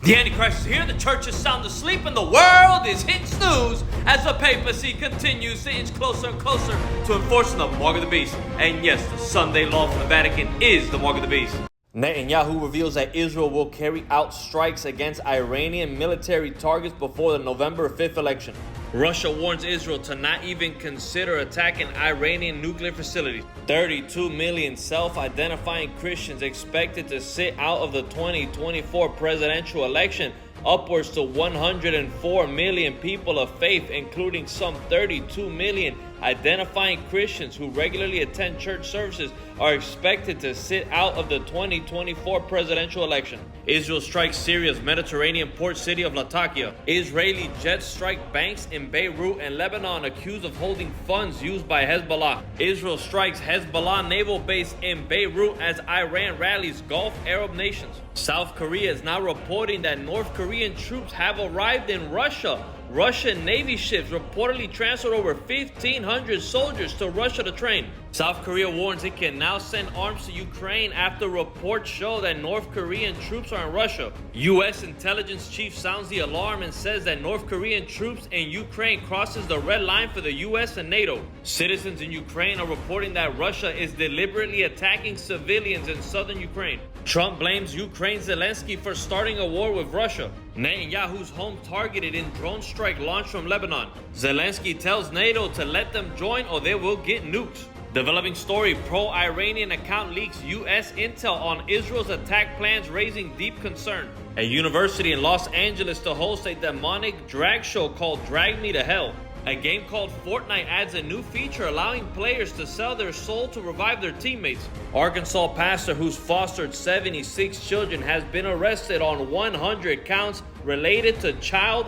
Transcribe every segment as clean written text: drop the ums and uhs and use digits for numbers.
The Antichrist is here, the church is sound asleep, and the world is hit snooze as the papacy continues to inch closer and closer to enforcing the mark of the beast. And yes, the Sunday law from the Vatican is the mark of the beast. Netanyahu reveals that Israel will carry out strikes against Iranian military targets before the November 5th election. Russia warns Israel to not even consider attacking Iranian nuclear facilities. 32 million self-identifying Christians expected to sit out of the 2024 presidential election. Upwards to 104 million people of faith, including some 32 million identifying Christians who regularly attend church services, are expected to sit out of the 2024 presidential election. Israel strikes Syria's Mediterranean port city of Latakia. Israeli jets strike banks in Beirut and Lebanon accused of holding funds used by Hezbollah. Israel strikes Hezbollah naval base in Beirut as Iran rallies Gulf Arab nations. South Korea is now reporting that North Korean troops have arrived in Russia. Russian Navy ships reportedly transferred over 1,500 soldiers to Russia to train. South Korea warns it can now send arms to Ukraine after reports show that North Korean troops are in Russia. U.S. intelligence chief sounds the alarm and says that North Korean troops in Ukraine crosses the red line for the U.S. and NATO. Citizens in Ukraine are reporting that Russia is deliberately attacking civilians in southern Ukraine. Trump blames Ukraine's Zelensky for starting a war with Russia. Netanyahu's home targeted in drone strike launched from Lebanon. Zelensky tells NATO to let them join or they will get nukes. Developing story, pro-Iranian account leaks U.S. intel on Israel's attack plans, raising deep concern. A university in Los Angeles to host a demonic drag show called Drag Me to Hell. A game called Fortnite adds a new feature allowing players to sell their soul to revive their teammates. Arkansas pastor who's fostered 76 children has been arrested on 100 counts related to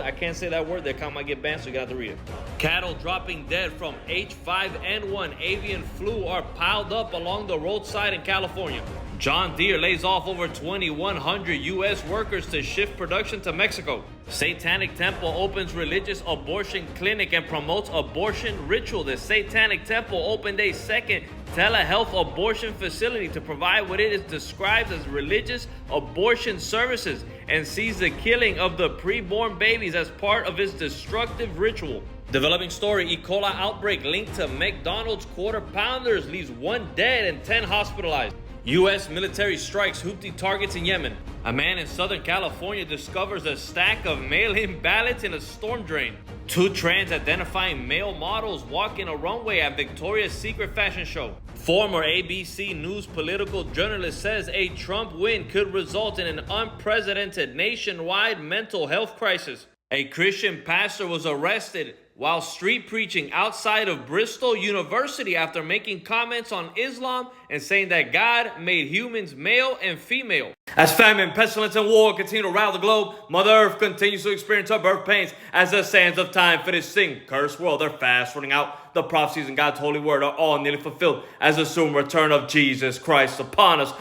I can't say that word, the account might get banned, so you got to read it. Cattle dropping dead from H5N1 avian flu are piled up along the roadside in California. John Deere lays off over 2,100 U.S. workers to shift production to Mexico. Satanic Temple opens religious abortion clinic and promotes abortion ritual. The Satanic Temple opened a second telehealth abortion facility to provide what it is described as religious abortion services and sees the killing of the preborn babies as part of its destructive ritual. Developing story, E. coli outbreak linked to McDonald's quarter pounders leaves 1 dead and 10 hospitalized. U.S. military strikes Houthi targets in Yemen. A man in Southern California discovers a stack of mail-in ballots in a storm drain. 2 trans-identifying male models walking a runway at Victoria's Secret fashion show. Former ABC News political journalist says a Trump win could result in an unprecedented nationwide mental health crisis. A Christian pastor was arrested while street preaching outside of Bristol University after making comments on Islam and saying that God made humans male and female. As famine, pestilence, and war continue to rile the globe, Mother Earth continues to experience her birth pains as the sands of time for this cursed world are fast running out. The prophecies in God's holy word are all nearly fulfilled as the soon return of Jesus Christ upon us.